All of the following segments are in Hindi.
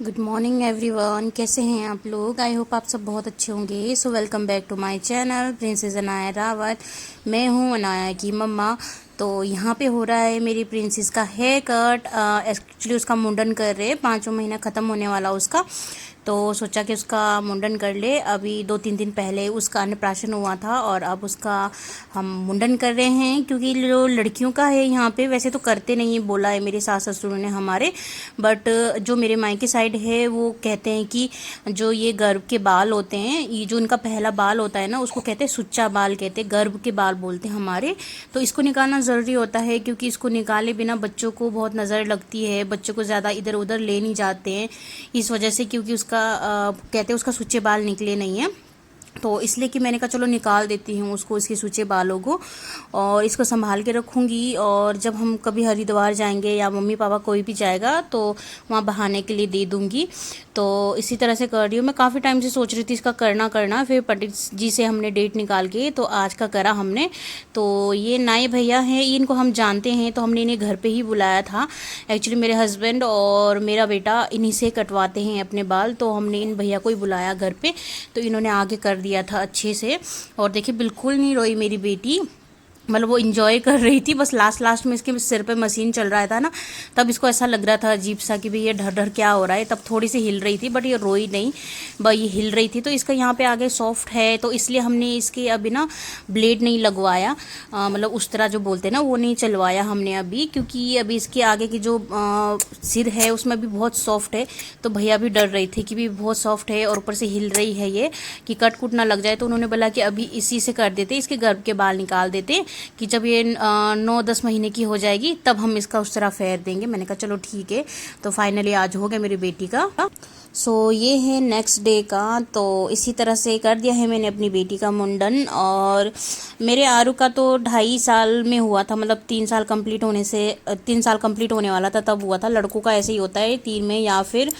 गुड मॉर्निंग एवरीवन, कैसे हैं आप लोग। आई होप आप सब बहुत अच्छे होंगे। So welcome back to my channel princess Anaya Rawat. मैं हूं अनाया की मम्मा। तो यहाँ पे हो रहा है मेरी प्रिंसेस का हेयर कट। एक्चुअली उसका मुंडन कर रहे हैं, 5वां महीना ख़त्म होने वाला उसका। तो सोचा कि उसका मुंडन कर ले। अभी 2-3 दिन पहले उसका अन्नप्राशन हुआ था और अब उसका हम मुंडन कर रहे हैं, क्योंकि जो लड़कियों का है यहाँ पे वैसे तो करते नहीं, बोला है मेरे सास ससुर ने हमारे। बट जो मेरे मायके साइड है वो कहते हैं कि जो ये गर्भ के बाल होते हैं, ये जो इनका पहला बाल होता है ना, उसको कहते हैं सुच्चा बाल, कहते हैं गर्भ के बाल बोलते हैं हमारे। तो इसको निकालना ज़रूरी होता है, क्योंकि इसको निकाले बिना बच्चों को बहुत नज़र लगती है, बच्चों को ज़्यादा इधर उधर ले नहीं जाते हैं इस वजह से, क्योंकि उसका कहते हैं उसका सूचे बाल निकले नहीं हैं। तो इसलिए कि मैंने कहा चलो निकाल देती हूँ उसको, इसके सूचे बालों को, और इसको संभाल के रखूँगी। और जब हम कभी हरिद्वार जाएंगे या मम्मी पापा कोई भी जाएगा तो वहाँ बहाने के लिए दे दूँगी। तो इसी तरह से कर रही हूँ। मैं काफ़ी टाइम से सोच रही थी इसका करना, फिर पंडित जी से हमने डेट निकाल के तो आज का करा हमने। तो ये नाई भैया हैं, इनको हम जानते हैं, तो हमने इन्हें घर पे ही बुलाया था। एक्चुअली मेरे हस्बैंड और मेरा बेटा इन्हीं से कटवाते हैं अपने बाल, तो हमने इन भैया को ही बुलाया घर पे। तो इन्होंने आगे कर दिया था अच्छे से। और देखिए बिल्कुल नहीं रोई मेरी बेटी, मतलब वो इंजॉय कर रही थी। बस लास्ट लास्ट में इसके सिर पे मशीन चल रहा था ना, तब इसको ऐसा लग रहा था अजीब सा कि भाई ये डर डर क्या हो रहा है। तब थोड़ी सी हिल रही थी, बट ये रोई नहीं, बस ये हिल रही थी। तो इसका यहाँ पे आगे सॉफ्ट है, तो इसलिए हमने इसके अभी ना ब्लेड नहीं लगवाया, मतलब उस तरह जो बोलते हैं ना वो नहीं चलवाया हमने अभी, क्योंकि अभी इसके आगे की जो सिर है उसमें भी बहुत सॉफ्ट है। तो भैया भी डर रही थी कि भी बहुत सॉफ्ट है और ऊपर से हिल रही है ये, कि कट कुट ना लग जाए। तो उन्होंने बोला कि अभी इसी से कर देते, इसके गर्भ के बाल निकाल देते, कि जब ये 9-10 महीने की हो जाएगी तब हम इसका उस तरह फेर देंगे। मैंने कहा चलो ठीक है। तो फाइनली आज हो गया मेरी बेटी का। सो ये है नेक्स्ट डे का। तो इसी तरह से कर दिया है मैंने अपनी बेटी का मुंडन। और मेरे आरू का तो 2.5 साल में हुआ था, मतलब 3 साल कंप्लीट होने से 3 साल कंप्लीट होने वाला था तब हुआ था। लड़कों का ऐसे ही होता है 3 में या फिर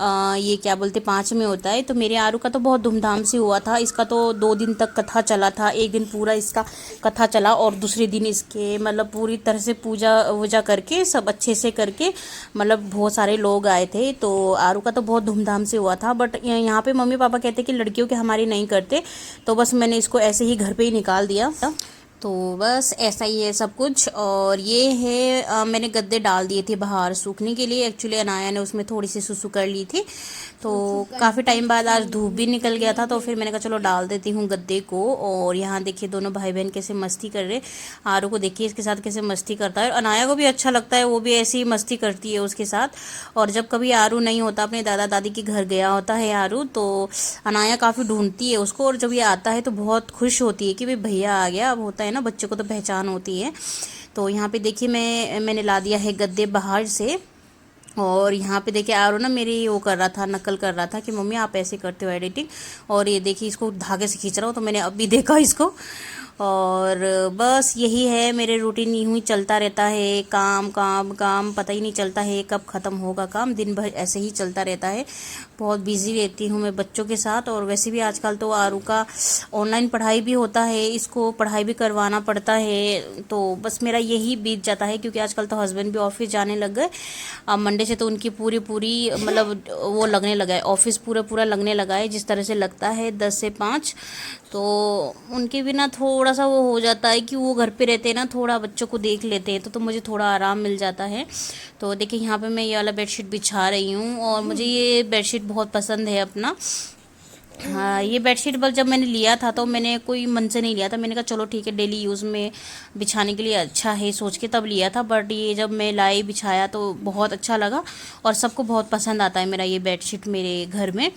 ये क्या बोलते 5 में होता है। तो मेरे आरू का तो बहुत धूमधाम से हुआ था। इसका तो 2 दिन तक कथा चला था, एक दिन पूरा इसका कथा चला और दूसरे दिन इसके मतलब पूरी तरह से पूजा वूजा करके सब अच्छे से करके, मतलब बहुत सारे लोग आए थे। तो आरू का तो बहुत धूमधाम से हुआ था। बट यहाँ पे मम्मी पापा कहते कि लड़कियों के हमारे नहीं करते, तो बस मैंने इसको ऐसे ही घर पे ही निकाल दिया। तो बस ऐसा ही है सब कुछ। और ये है मैंने गद्दे डाल दिए थे बाहर सूखने के लिए। एक्चुअली अनाया ने उसमें थोड़ी सी सुसु कर ली थी, तो काफ़ी टाइम बाद आज धूप भी निकल गया था, तो फिर मैंने कहा चलो डाल देती हूँ गद्दे को। और यहाँ देखिए दोनों भाई बहन कैसे मस्ती कर रहे। आरू को देखिए इसके साथ कैसे मस्ती करता है, अनाया को भी अच्छा लगता है, वो भी ऐसी ही मस्ती करती है उसके साथ। और जब कभी आरू नहीं होता, अपने दादा दादी के घर गया होता है आरू, तो अनाया काफ़ी ढूंढती है उसको। और जब ये आता है तो बहुत खुश होती है कि भाई भैया आ गया। अब होता है ना बच्चों को तो पहचान होती है। तो यहाँ पे देखिए मैंने ला दिया है गद्दे बाहर से। और यहाँ पे देखिए आरो ना मेरी वो कर रहा था, नकल कर रहा था कि मम्मी आप ऐसे करते हो एडिटिंग। और ये देखिए इसको धागे से खींच रहा हूँ, तो मैंने अभी देखा इसको। और बस यही है मेरे रूटीन, यूँ ही चलता रहता है, काम काम काम, पता ही नहीं चलता है कब ख़त्म होगा काम। दिन भर ऐसे ही चलता रहता है, बहुत बिजी रहती हूँ मैं बच्चों के साथ। और वैसे भी आजकल तो आरू का ऑनलाइन पढ़ाई भी होता है, इसको पढ़ाई भी करवाना पड़ता है। तो बस मेरा यही बीत जाता है, क्योंकि आजकल तो हस्बैंड भी ऑफिस जाने लग गए। अब मंडे से तो उनकी पूरी पूरी मतलब वो लगने लगा है, ऑफिस पूरा पूरा लगने लगा है, जिस तरह से लगता है 10 से 5। तो उनके बिना थोड़ा सा वो हो जाता है कि वो घर पे रहते हैं ना, थोड़ा बच्चों को देख लेते हैं, तो मुझे थोड़ा आराम मिल जाता है। तो देखिए यहाँ पे मैं ये वाला बेडशीट बिछा रही हूँ, और मुझे ये बेडशीट बहुत पसंद है अपना। हाँ, ये बेडशीट बस जब मैंने लिया था तो मैंने कोई मन से नहीं लिया था, मैंने कहा चलो ठीक है डेली यूज़ में बिछाने के लिए अच्छा है सोच के तब लिया था। बट ये जब मैं लाई बिछाया तो बहुत अच्छा लगा, और सबको बहुत पसंद आता है मेरा ये बेडशीट मेरे घर में।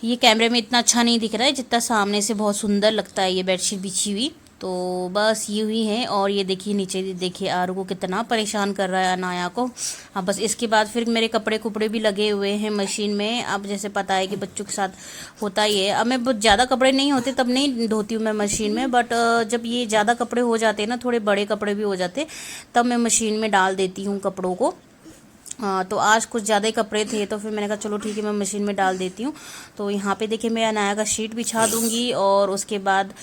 ये कैमरे में इतना अच्छा नहीं दिख रहा है जितना सामने से बहुत सुंदर लगता है ये बेडशीट बिछी हुई। तो बस ये हुई है। और ये देखिए नीचे देखिए आरू को कितना परेशान कर रहा है अनाया को। अब बस इसके बाद फिर मेरे कपड़े कुपड़े भी लगे हुए हैं मशीन में। अब जैसे पता है कि बच्चों के साथ होता ही है, अब मैं बहुत ज़्यादा कपड़े नहीं होते तब नहीं धोती हूँ मैं मशीन में। बट जब ये ज़्यादा कपड़े हो जाते हैं ना, थोड़े बड़े कपड़े भी हो जाते, तब मैं मशीन में डाल देती हूँ कपड़ों को। तो आज कुछ ज़्यादा ही कपड़े थे तो फिर मैंने कहा चलो ठीक है मैं मशीन में डाल देती हूँ। तो यहाँ पे देखिए मैं अनाया का शीट बिछा दूँगी और उसके बाद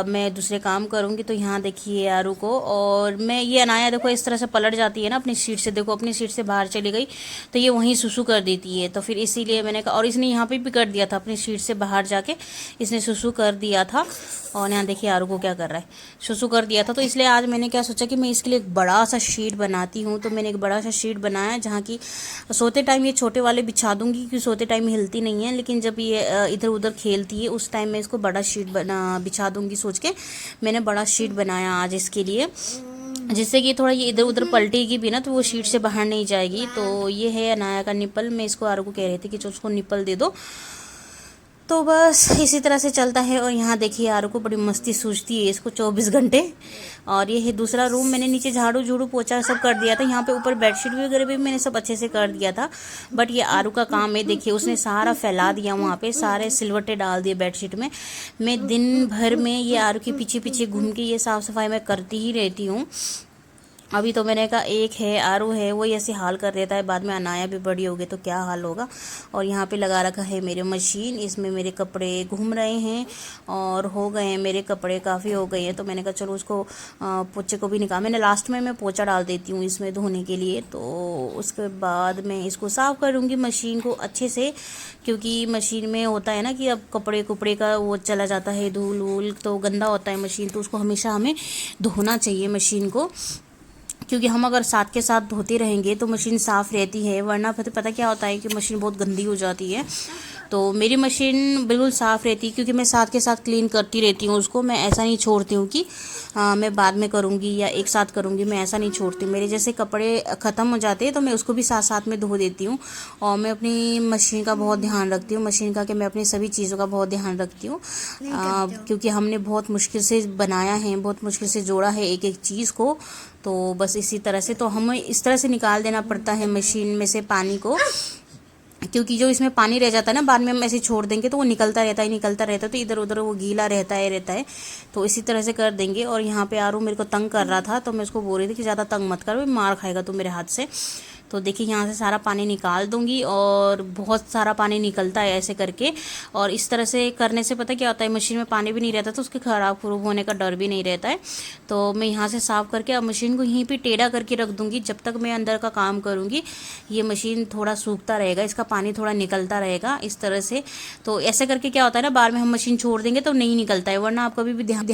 मैं दूसरे काम करूँगी। तो यहाँ देखिए आरू को, और मैं ये अनाया देखो इस तरह से पलट जाती है ना अपनी सीट से, देखो अपनी सीट से बाहर चली गई तो ये वहीं सुसु कर देती है। तो फिर इसीलिए मैंने कहा, और इसने यहाँ पर भी कर दिया था अपनी सीट से बाहर जाके इसने सुसु कर दिया था। और यहाँ देखिए आरू को क्या कर रहा है, सुसु कर दिया था। तो इसलिए आज मैंने क्या सोचा कि मैं इसके लिए एक बड़ा सा शीट बनाती हूँ। तो मैंने एक बड़ा सा शीट बनाया जहाँ की सोते टाइम ये छोटे वाले बिछा दूंगी क्योंकि सोते टाइम हिलती नहीं है, लेकिन जब ये इधर उधर खेलती है उस टाइम मैं इसको बड़ा शीट बिछा दूंगी सोच के मैंने बड़ा शीट बनाया आज इसके लिए, जिससे कि थोड़ा ये इधर उधर पलटेगी भी ना तो वो शीट से बाहर नहीं जाएगी। तो ये है अनाया का निपल। मैं इसको आरू को कह रही थी कि उसको निपल दे दो। तो बस इसी तरह से चलता है। और यहाँ देखिए आरू को बड़ी मस्ती सूझती है इसको 24 घंटे। और ये है दूसरा रूम, मैंने नीचे झाड़ू झूड़ू पोछा सब कर दिया था। यहाँ पे ऊपर बेडशीट वगैरह भी मैंने सब अच्छे से कर दिया था। बट ये आरू का काम है, देखिए उसने सारा फैला दिया वहाँ पे, सारे सिलवटे डाल दिए बेडशीट में। मैं दिन भर में ये आरू के पीछे पीछे घूम के ये साफ़ सफाई मैं करती ही रहती हूँ। अभी तो मैंने कहा एक है आरू है वो ऐसे हाल कर देता है, बाद में अनाया भी बड़ी होगी तो क्या हाल होगा। और यहाँ पे लगा रखा है मेरे मशीन, इसमें मेरे कपड़े घूम रहे हैं और हो गए हैं मेरे कपड़े, काफ़ी हो गए हैं। तो मैंने कहा चलो उसको पोछे को भी निकाल, मैंने लास्ट में मैं पोछा डाल देती हूँ इसमें धोने के लिए। तो उसके बाद मैं इसको साफ़ करूँगी मशीन को अच्छे से, क्योंकि मशीन में होता है ना कि अब कपड़े कुपड़े का वो चला जाता है धूल वूल, तो गंदा होता है मशीन, तो उसको हमेशा हमें धोना चाहिए मशीन को। क्योंकि हम अगर साथ के साथ धोते रहेंगे तो मशीन साफ़ रहती है, वरना पता क्या होता है कि मशीन बहुत गंदी हो जाती है। तो मेरी मशीन बिल्कुल साफ़ रहती है क्योंकि मैं साथ के साथ क्लीन करती रहती हूँ उसको। मैं ऐसा नहीं छोड़ती हूँ कि मैं बाद में करूँगी या एक साथ करूँगी, मैं ऐसा नहीं छोड़ती। मेरे जैसे कपड़े ख़त्म हो जाते हैं तो मैं उसको भी साथ साथ में धो देती हूँ। और मैं अपनी मशीन का बहुत ध्यान रखती हूँ, मशीन का कि मैं अपनी सभी चीज़ों का बहुत ध्यान रखती हूँ, क्योंकि हमने बहुत मुश्किल से बनाया है, बहुत मुश्किल से जोड़ा है एक एक चीज़ को। तो बस इसी तरह से तो हमें इस तरह से निकाल देना पड़ता है मशीन में से पानी को, क्योंकि जो इसमें पानी रह जाता है ना बाद में हम ऐसे छोड़ देंगे तो वो निकलता रहता है तो इधर उधर वो गीला रहता है। तो इसी तरह से कर देंगे। और यहाँ पे आरू मेरे को तंग कर रहा था तो मैं उसको बोल रही थी कि ज़्यादा तंग मत कर, मार खाएगा तू मेरे हाथ से। तो देखिए यहाँ से सारा पानी निकाल दूंगी और बहुत सारा पानी निकलता है ऐसे करके। और इस तरह से करने से पता क्या होता है, मशीन में पानी भी नहीं रहता तो उसके ख़राब खुरूब होने का डर भी नहीं रहता है। तो मैं यहाँ से साफ़ करके अब मशीन को यहीं पे टेढ़ा करके रख दूँगी जब तक मैं अंदर का काम करूँगी। ये मशीन थोड़ा सूखता रहेगा, इसका पानी थोड़ा निकलता रहेगा इस तरह से। तो ऐसे करके क्या होता है ना, बाद में हम मशीन छोड़ देंगे तो नहीं निकलता है, वरना आप कभी भी ध्यान।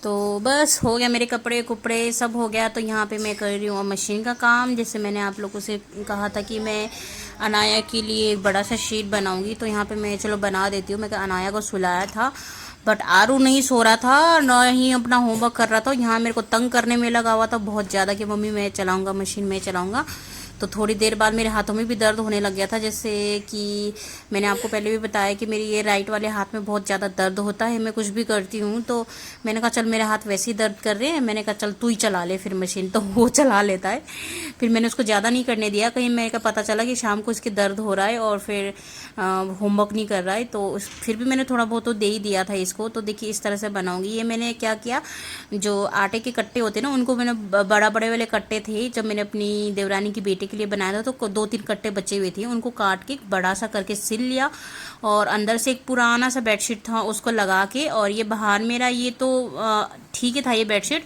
तो बस हो गया मेरे कपड़े कुपड़े सब हो गया। तो यहाँ पे मैं कर रही हूँ मशीन का काम। जैसे मैंने आप लोगों से कहा था कि मैं अनाया के लिए एक बड़ा सा शीट बनाऊंगी, तो यहाँ पे मैं चलो बना देती हूँ। मैं अनाया को सुलाया था बट आरू नहीं सो रहा था, ना ही अपना होमवर्क कर रहा था। यहाँ मेरे को तंग करने में लगा हुआ था बहुत ज़्यादा कि मम्मी मैं चलाऊँगा मशीन, मैं चलाऊँगा। तो थोड़ी देर बाद मेरे हाथों में भी दर्द होने लग गया था, जैसे कि मैंने आपको पहले भी बताया कि मेरी ये राइट वाले हाथ में बहुत ज़्यादा दर्द होता है, मैं कुछ भी करती हूँ। तो मैंने कहा चल मेरे हाथ वैसे ही दर्द कर रहे हैं, मैंने कहा चल तू ही चला ले फिर मशीन, तो वो चला लेता है। फिर मैंने उसको ज़्यादा नहीं करने दिया, कहीं मेरे का पता चला कि शाम को इसके दर्द हो रहा है और फिर होमवर्क नहीं कर रहा है, तो फिर भी मैंने थोड़ा बहुत तो दे ही दिया था इसको। तो देखिए इस तरह से बनाऊँगी। ये मैंने क्या किया, जो आटे के कट्टे होते हैं ना उनको मैंने बड़ा बड़े वाले कट्टे थे जब मैंने अपनी देवरानी की बेटी के लिए बनाया था, तो 2-3 कट्टे बचे हुए थे, उनको काट के बड़ा सा करके सिल लिया। और अंदर से एक पुराना सा बेडशीट था उसको लगा के, और ये बाहर मेरा ये तो ठीक है था ये बेडशीट,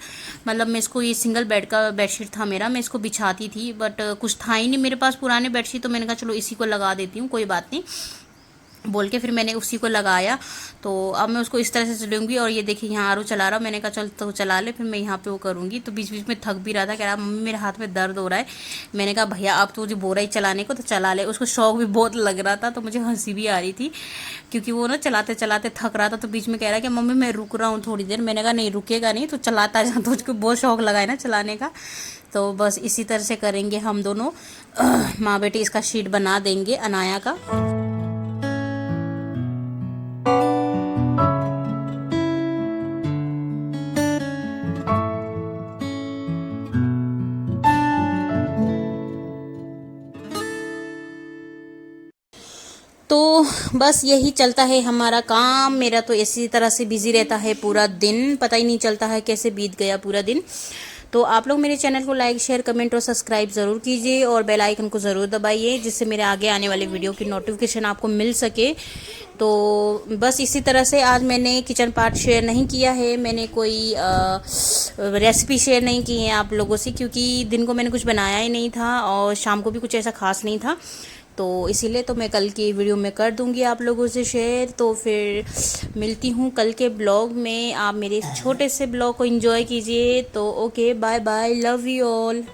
मतलब मैं इसको, ये सिंगल बेड का बेडशीट था मेरा, मैं इसको बिछाती थी बट कुछ था ही नहीं मेरे पास पुराने बेडशीट, तो मैंने कहा चलो इसी को लगा देती हूँ, कोई बात नहीं बोल के फिर मैंने उसी को लगाया। तो अब मैं उसको इस तरह से चलूँगी। और ये देखिए यहाँ आरू चला रहा, मैंने कहा चल तो चला ले, फिर मैं यहाँ पे वो करूँगी। तो बीच बीच में थक भी रहा था, कह रहा मम्मी मेरे हाथ में दर्द हो रहा है। मैंने कहा भैया आप तो मुझे बोल रहा ही चलाने को तो चला ले। उसको शौक भी बहुत लग रहा था, तो मुझे हंसी भी आ रही थी क्योंकि वो ना चलाते चलाते थक रहा था। तो बीच में कह रहा है कि मम्मी मैं रुक रहा हूँ थोड़ी देर। मैंने कहा नहीं रुकेगा नहीं, तो चलाता जा, तो उसको बहुत शौक लगा है ना चलाने का। तो बस इसी तरह से करेंगे हम दोनों, माँ बेटी इसका शीट बना देंगे अनाया का। तो बस यही चलता है हमारा काम। मेरा तो इसी तरह से बिजी रहता है पूरा दिन, पता ही नहीं चलता है कैसे बीत गया पूरा दिन। तो आप लोग मेरे चैनल को लाइक शेयर कमेंट और सब्सक्राइब ज़रूर कीजिए और बेल आइकन को ज़रूर दबाइए, जिससे मेरे आगे आने वाले वीडियो की नोटिफिकेशन आपको मिल सके। तो बस इसी तरह से आज मैंने किचन पार्ट शेयर नहीं किया है, मैंने कोई रेसिपी शेयर नहीं की है आप लोगों से, क्योंकि दिन को मैंने कुछ बनाया ही नहीं था और शाम को भी कुछ ऐसा खास नहीं था। तो इसीलिए तो मैं कल की वीडियो में कर दूंगी आप लोगों से शेयर। तो फिर मिलती हूँ कल के ब्लॉग में, आप मेरे इस छोटे से ब्लॉग को एंजॉय कीजिए। तो okay, bye bye, love you all.